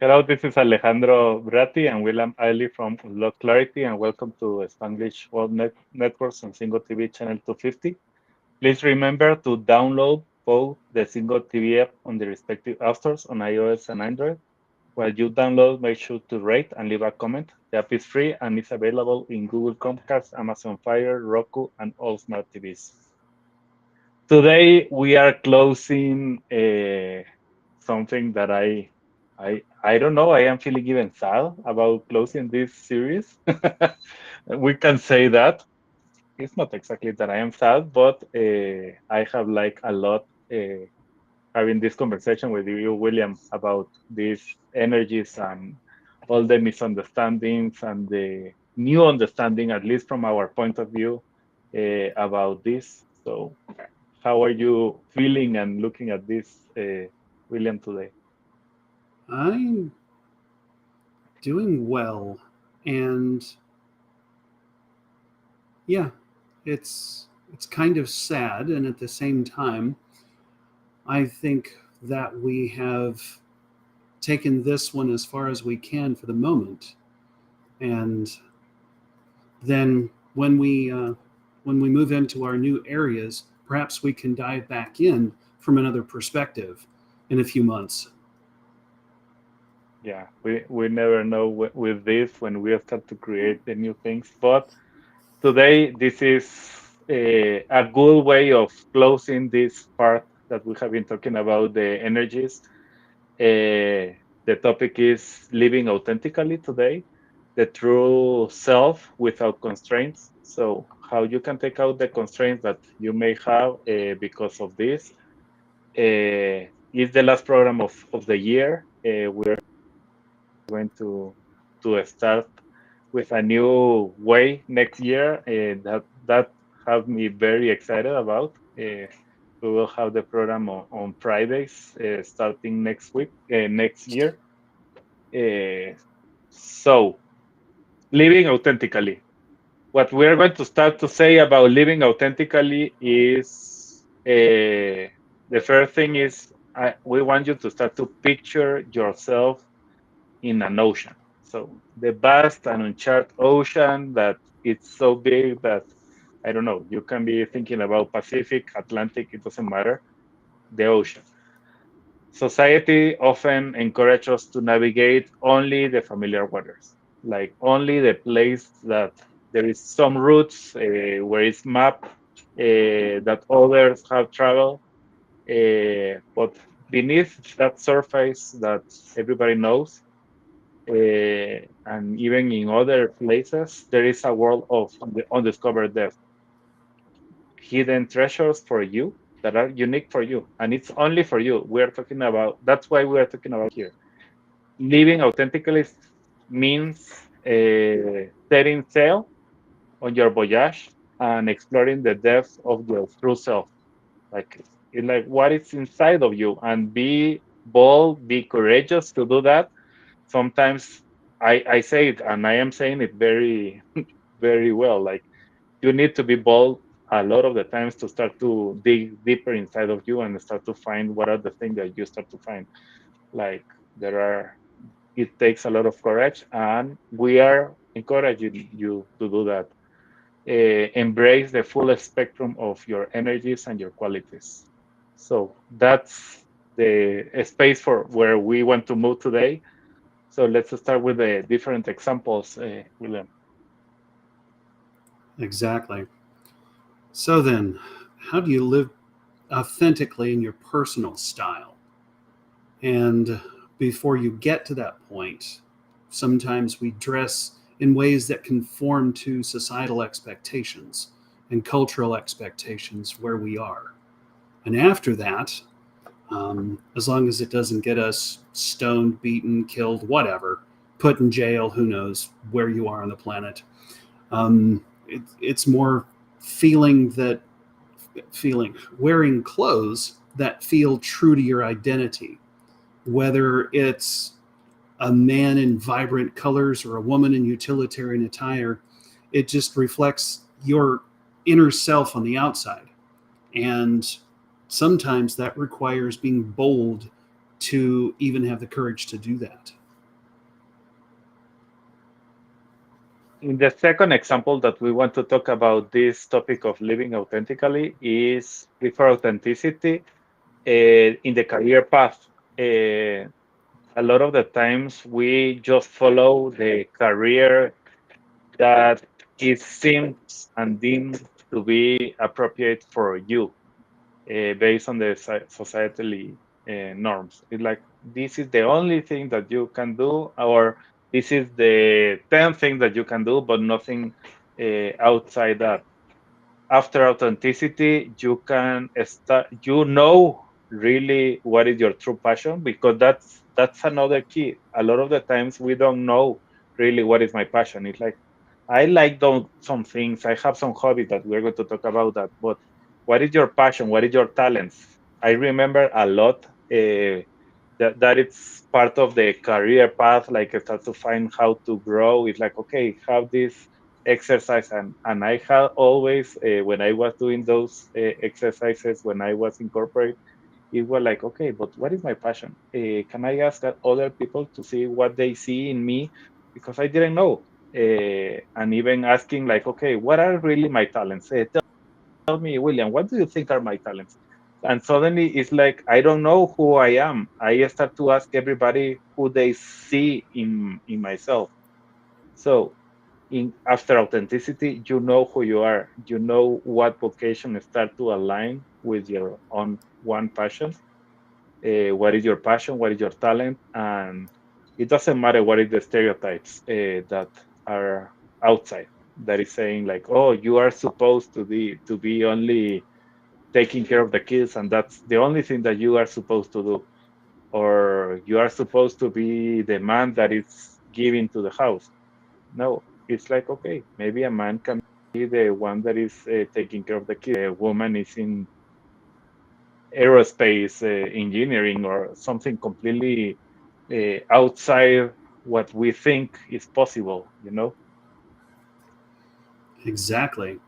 Hello, this is Alejandro Bratti and William Isley from Love Clarity, and welcome to Spanglish World Networks on Single TV channel 250. Please remember to download both the Single TV app on the respective app stores on iOS and Android. While you download, make sure to rate and leave a comment. The app is free and is available in Google Chromecast, Amazon Fire, Roku, and all smart TVs. Today we are closing something that I don't know. I am feeling even sad about closing this series. We can say that it's not exactly that I am sad, but I have like a lot having this conversation with you, William, about these energies and all the misunderstandings and the new understanding, at least from our point of view, about this. So, how are you feeling and looking at this, William, today? I'm doing well, and yeah, it's kind of sad, and at the same time, I think that we have taken this one as far as we can for the moment, and then when we move into our new areas, perhaps we can dive back in from another perspective in a few months. Yeah, we never know with this when we start to create the new things. But today, this is a good way of closing this part that we have been talking about the energies. The topic is living authentically today, the true self without constraints. So, how you can take out the constraints that you may have because of this. Is the last program of the year. We're going to start with a new way next year. That have me very excited about. We will have the program on Fridays starting next week, next year. Uh, so, living authentically. What we're going to start to say about living authentically is the first thing is we want you to start to picture yourself in an ocean. So the vast and uncharted ocean that it's so big that I don't know, you can be thinking about Pacific, Atlantic, it doesn't matter, the ocean. Society often encourages us to navigate only the familiar waters, like only the place that there is some routes where it's mapped that others have traveled. But beneath that surface that everybody knows, and even in other places, there is a world of undiscovered depth, hidden treasures for you that are unique for you, and it's only for you. We are talking about. That's why we are talking about here. Living authentically means setting sail on your voyage and exploring the depths of your true self. Like, like what is inside of you, and be bold, be courageous to do that. Sometimes I say it, and I am saying it very, very well. Like, you need to be bold a lot of the times to start to dig deeper inside of you and start to find what are the things that you start to find. Like, there are, it takes a lot of courage, and we are encouraging you to do that. Embrace the full spectrum of your energies and your qualities. So that's the space for where we want to move today. So let's start with the different examples, William. Exactly. So then, how do you live authentically in your personal style? And before you get to that point, sometimes we dress in ways that conform to societal expectations and cultural expectations where we are. And after that, as long as it doesn't get us stoned, beaten, killed, whatever, put in jail, who knows where you are on the planet. It's more feeling that feeling wearing clothes that feel true to your identity, whether it's a man in vibrant colors or a woman in utilitarian attire. It just reflects your inner self on the outside. And sometimes that requires being bold to even have the courage to do that. In the second example that we want to talk about this topic of living authentically is before authenticity in the career path. Uh, a lot of the times we just follow the career that it seems and deemed to be appropriate for you based on the societally norms. It's like this is the only thing that you can do, or this is the 10th thing that you can do, but nothing outside that. After authenticity, you can start. You know really what is your true passion, because that's another key. A lot of the times we don't know really what is my passion. It's like I like some things. I have some hobbies that we're going to talk about that. But what is your passion? What is your talents? I remember a lot that it's part of the career path. Like I start to find how to grow. It's like okay, have this exercise, and I had always when I was doing those exercises when I was in corporate, it was like okay, but what is my passion? Can I ask other people to see what they see in me, because I didn't know. And even asking like okay, what are really my talents? Tell me, William, what do you think are my talents? And suddenly it's like I don't know who I am. I start to ask everybody who they see in myself. So in after authenticity, you know who you are. You know what vocation start to align with your own one passion. What is your passion? What is your talent? And it doesn't matter what is the stereotypes that are outside that is saying like, oh, you are supposed to be only taking care of the kids, and that's the only thing that you are supposed to do, or you are supposed to be the man that is giving to the house. No, it's like okay, maybe a man can be the one that is taking care of the kids. A woman is in aerospace engineering or something completely outside what we think is possible. You know. Exactly.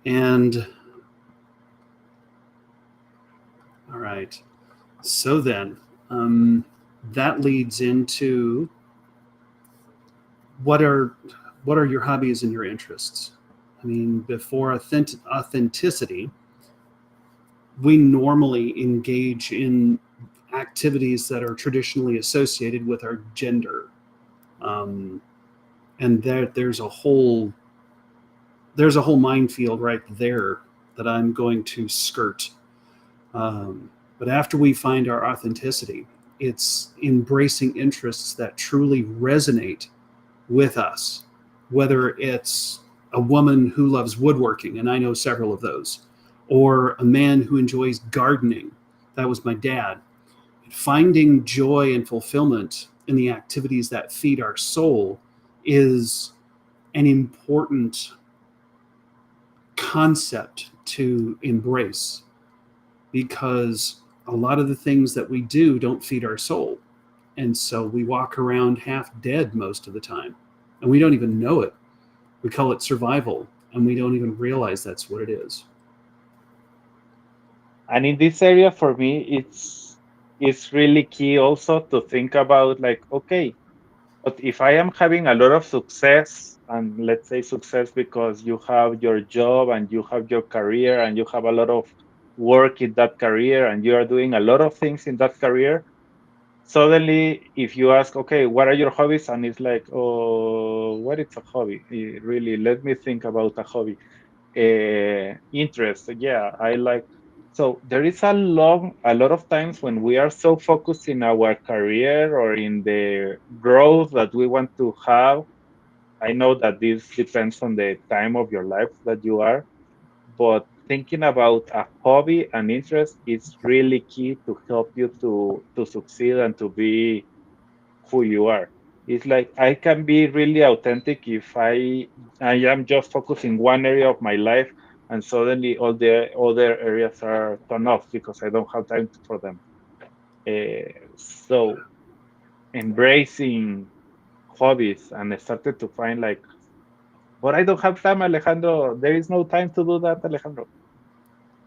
And all right. So then, um, that leads into what are what are your hobbies and your interests? I mean, before authenticity, we normally engage in activities that are traditionally associated with our gender, um, and there's a whole minefield right there that I'm going to skirt. But after we find our authenticity, it's embracing interests that truly resonate with us, whether it's a woman who loves woodworking, and I know several of those, or a man who enjoys gardening. That was my dad. Finding joy and fulfillment in the activities that feed our soul is an important concept to embrace, because a lot of the things that we do don't feed our soul. And so we walk around half dead most of the time, and we don't even know it. We call it survival, and we don't even realize that's what it is. And in this area, for me, it's really key also to think about like okay, but if I am having a lot of success, and let's say success because you have your job and you have your career and you have a lot of work in that career and you are doing a lot of things in that career, suddenly if you ask, okay, what are your hobbies? And it's like, oh, what is a hobby? Really, let me think about a hobby. Interest, yeah, I like. So there is a lot of times when we are so focused in our career or in the growth that we want to have. I know that this depends on the time of your life that you are, but thinking about a hobby and interest is really key to help you to succeed and to be who you are. It's like I can be really authentic if I am just focusing one area of my life, and suddenly all the other areas are turned off because I don't have time for them. So embracing hobbies, and I started to find like, but I don't have time, Alejandro. There is no time to do that, Alejandro.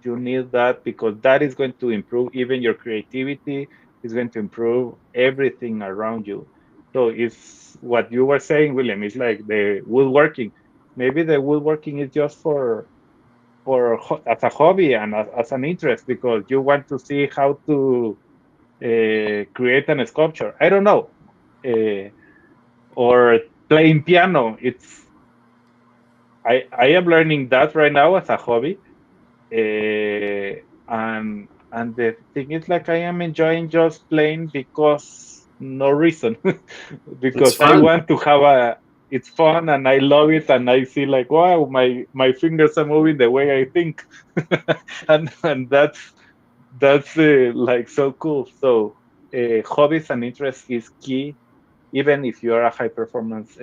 You need that because that is going to improve even your creativity. Is going to improve everything around you. So it's what you were saying, William. It's like the woodworking. Maybe the woodworking is just as a hobby and as an interest because you want to see how to create an sculpture. I don't know, uh, or playing piano. I am learning that right now as a hobby, and the thing is like I am enjoying just playing because no reason, It's because I fun. want to have a. It's fun and I love it and I see like wow my fingers are moving the way I think, and that's like so cool. So hobbies and interests is key, even if you are a high performance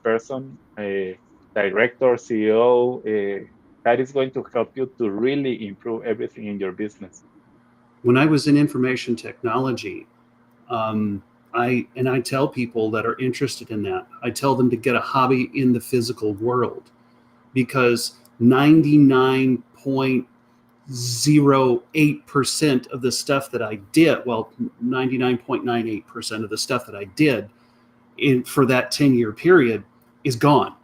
person, director, CEO. That is going to help you to really improve everything in your business. When I was in information technology, um, I tell people that are interested in that, I tell them to get a hobby in the physical world because 99.08% of the stuff that I did, well, 99.98% of the stuff that I did for that 10-year period is gone.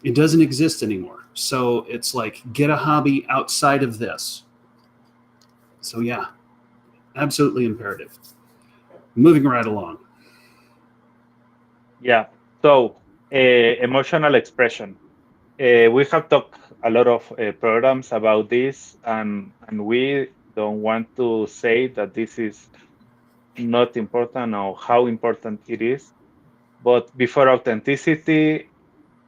It doesn't exist anymore. So it's like, get a hobby outside of this. So, yeah, absolutely imperative. Moving right along. Yeah. So emotional expression. We have talked a lot of programs about this, and we don't want to say that this is not important or how important it is. But before authenticity,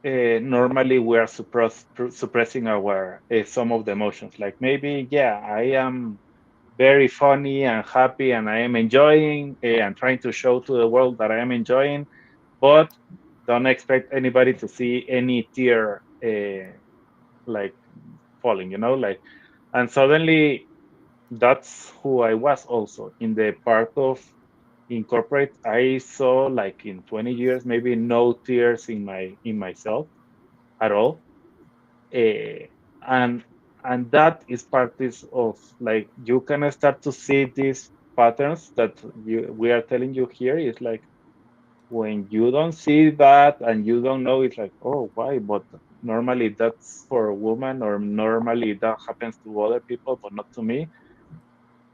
normally we are suppressing our some of the emotions. Like maybe, yeah, I am very funny and happy, and I am enjoying and trying to show to the world that I am enjoying, but don't expect anybody to see any tear like falling, like. And suddenly, that's who I was also in the part of incorporate. I saw like in 20 years maybe no tears in myself at all, uh, and that is part is of like you can start to see these patterns that we are telling you here. Is like when you don't see that and you don't know, it's like, oh, why? But normally that's for a woman, or normally that happens to other people but not to me.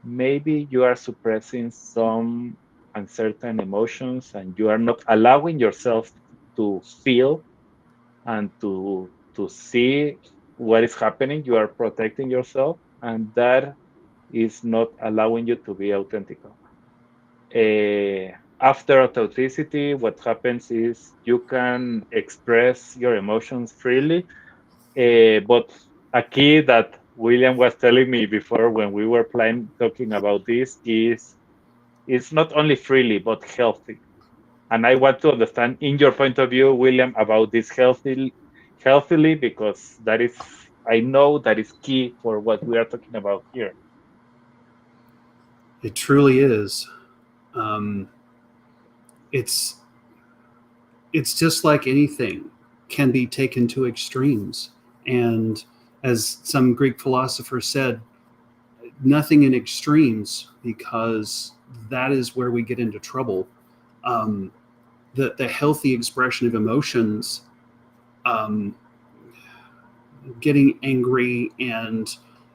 Maybe you are suppressing some uncertain emotions and you are not allowing yourself to feel and to see what is happening. You are protecting yourself, and that is not allowing you to be authentic. After authenticity, what happens is you can express your emotions freely. But a key that William was telling me before when we were talking about this is it's not only freely but healthy. And I want to understand in your point of view, William, about this healthily, because that is, I know that is key for what we are talking about here. It truly is. Um, it's it's just like anything can be taken to extremes, and as some Greek philosopher said, nothing in extremes because that is where we get into trouble. Um, the healthy expression of emotions, um, getting angry. And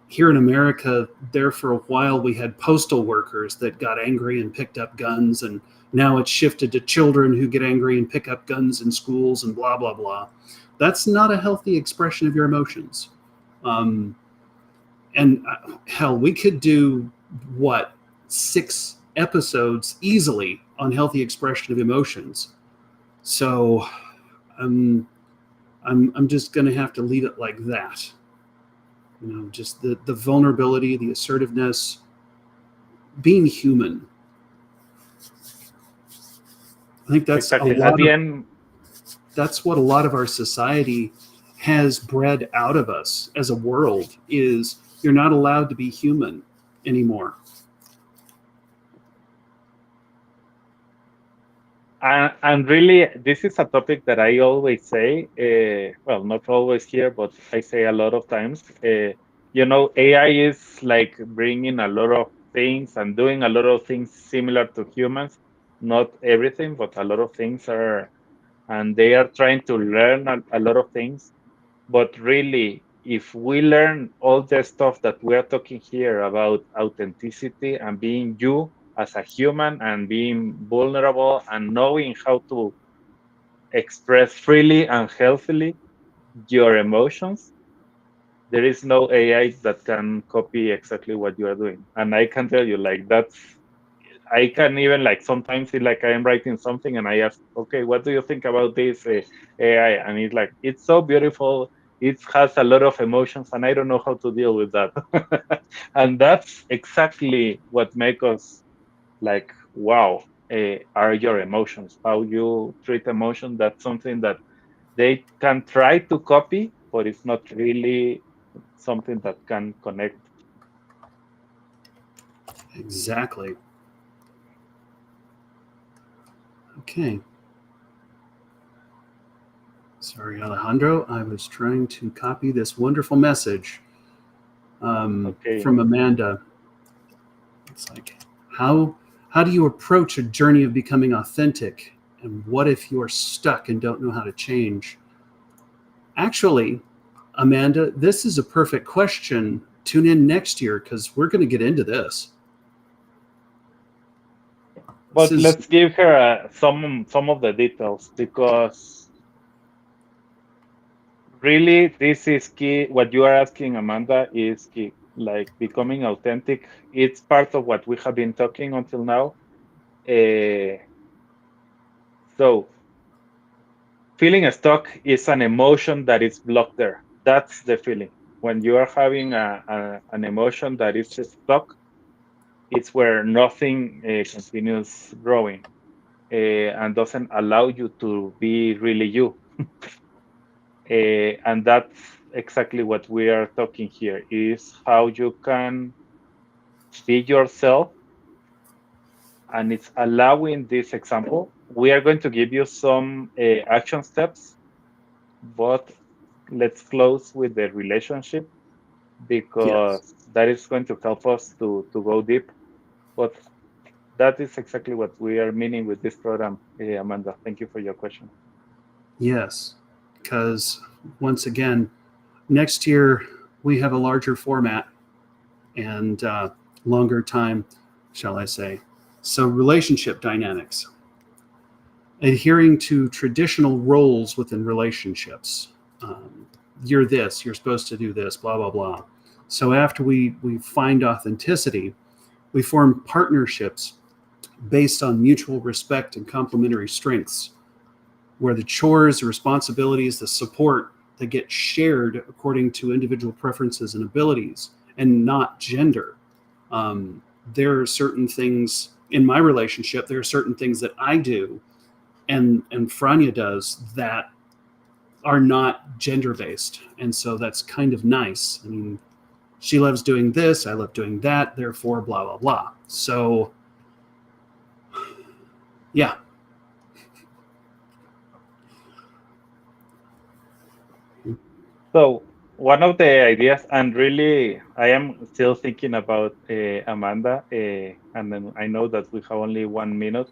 here in America, there for a while, we had postal workers that got angry and picked up guns. And now it's shifted to children who get angry and pick up guns in schools and blah, blah, blah. That's not a healthy expression of your emotions. Um, and hell, we could do what, 6 episodes easily on healthy expression of emotions. So I'm just going to have to leave it like that. Just the vulnerability, the assertiveness, being human. I think Exactly. At the end, that's what a lot of our society has bred out of us as a world is you're not allowed to be human anymore. and really, this is a topic that I always say, well, not always here, but I say a lot of times. AI is like bringing a lot of things and doing a lot of things similar to humans. not everything, but a lot of things are, and they are trying to learn a lot of things. But really, if we learn all the stuff that we are talking here about authenticity and being you as a human and being vulnerable and knowing how to express freely and healthily your emotions, there is no AI that can copy exactly what you are doing. And I can tell you, like, that's, I can even, like, sometimes feel like I am writing something and I ask, okay, what do you think about this AI? And it's like, it's so beautiful. It has a lot of emotions and I don't know how to deal with that. And that's exactly what makes us like, wow, are your emotions, how you treat emotion. That's something that they can try to copy, but it's not really something that can connect. Exactly. Okay. Sorry, Alejandro. I was trying to copy this wonderful message Okay. from Amanda. It's like, how how do you approach a journey of becoming authentic? And what if you're stuck and don't know how to change? Actually, Amanda, this is a perfect question. Tune in next year because we're going to get into this. This But is let's give her some of the details, because really this is key. What you are asking, Amanda, is key. Like becoming authentic, it's part of what we have been talking until now. Uh, so feeling stuck is an emotion that is blocked there. That's the feeling. When you are having an emotion that is stuck, it's where nothing continues growing and doesn't allow you to be really you. And that's exactly what we are talking here, is how you can see yourself. And it's allowing this example. We are going to give you some action steps, but let's close with the relationship, yes, because that is going to help us to go deep. But that is exactly what we are meaning with this program, Amanda. Thank you for your question. yes, because once again, next year we have a larger format and longer time, shall I say. So, relationship dynamics, adhering to traditional roles within relationships. Um, you're this, you're supposed to do this, blah, blah, blah. So, after we find authenticity, we form partnerships based on mutual respect and complementary strengths, where the chores, the responsibilities, the support that get shared according to individual preferences and abilities and not gender. Um, there are certain things in my relationship, there are certain things that I do and Franya does that are not gender based. And so that's kind of nice. I mean, she loves doing this, I love doing that, therefore, blah, blah, blah. So, yeah, So one of the ideas, and really, I am still thinking about Amanda, and then I know that we have only 1 minute,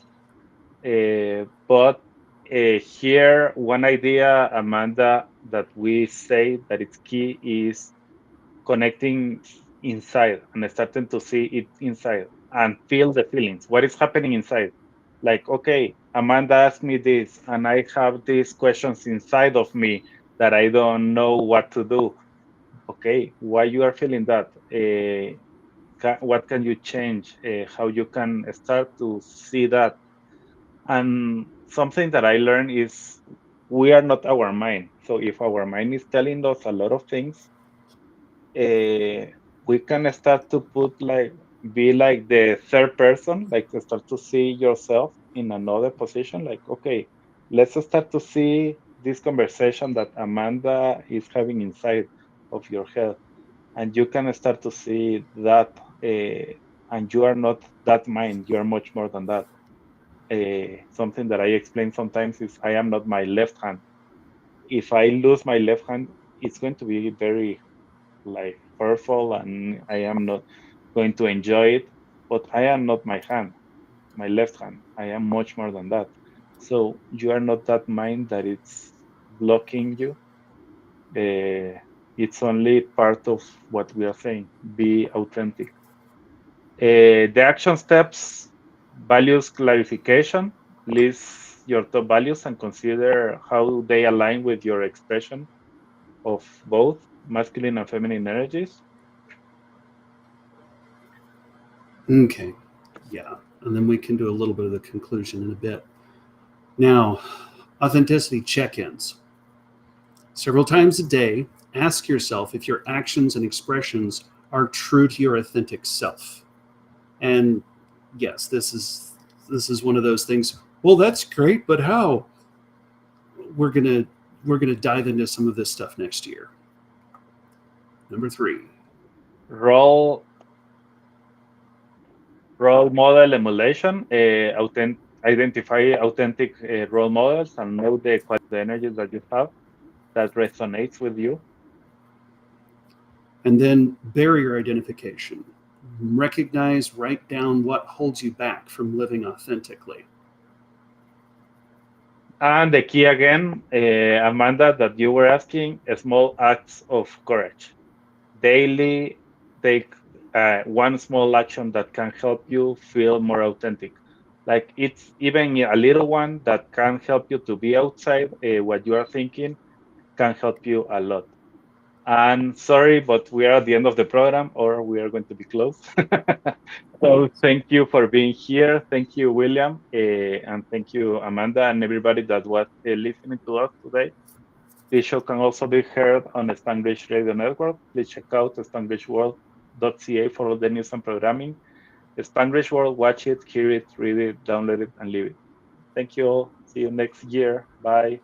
but here one idea, Amanda, that we say that it's key is connecting inside and starting to see it inside and feel the feelings. What is happening inside? Like, okay, Amanda asked me this, and I have these questions inside of me that I don't know what to do. Okay, why you are feeling that? What can you change? How you can start to see that? And something that I learned is we are not our mind. So if our mind is telling us a lot of things, uh, we can start to put like be like the third person, like to start to see yourself in another position. Like, okay, let's start to see this conversation that Amanda is having inside of your head, and you can start to see that, and you are not that mind. You are much more than that. Something that I explain sometimes is I am not my left hand. If I lose my left hand, it's going to be very like hurtful and I am not going to enjoy it, but I am not my hand. my left hand. I am much more than that. So you are not that mind that it's blocking you. It's only part of what we are saying. Be authentic. The action steps, values clarification, list your top values and consider how they align with your expression of both masculine and feminine energies. Okay. Yeah. And then we can do a little bit of the conclusion in a bit. Now, authenticity check ins. Several times a day, ask yourself if your actions and expressions are true to your authentic self. And yes, this is one of those things. Well, that's great, but how? We're gonna we're gonna dive into some of this stuff next year. Number three. Role role model emulation. Identify authentic role models and know the quality of the energy that you have that resonates with you. And then barrier identification. Recognize, write down what holds you back from living authentically. And the key again, Amanda, that you were asking, small acts of courage. Daily, take one small action that can help you feel more authentic. Like it's even a little one that can help you to be outside what you are thinking can help you a lot. And sorry, but we are at the end of the program or we are going to be close. So thank you for being here. Thank you, William. And thank you, Amanda, and everybody that was listening to us today. This show can also be heard on the Spanglish Radio Network. Please check out spanglishworld.ca for all the news and programming. Spanglish World, watch it, hear it, read it, download it, and leave it. Thank you all. See you next year. Bye.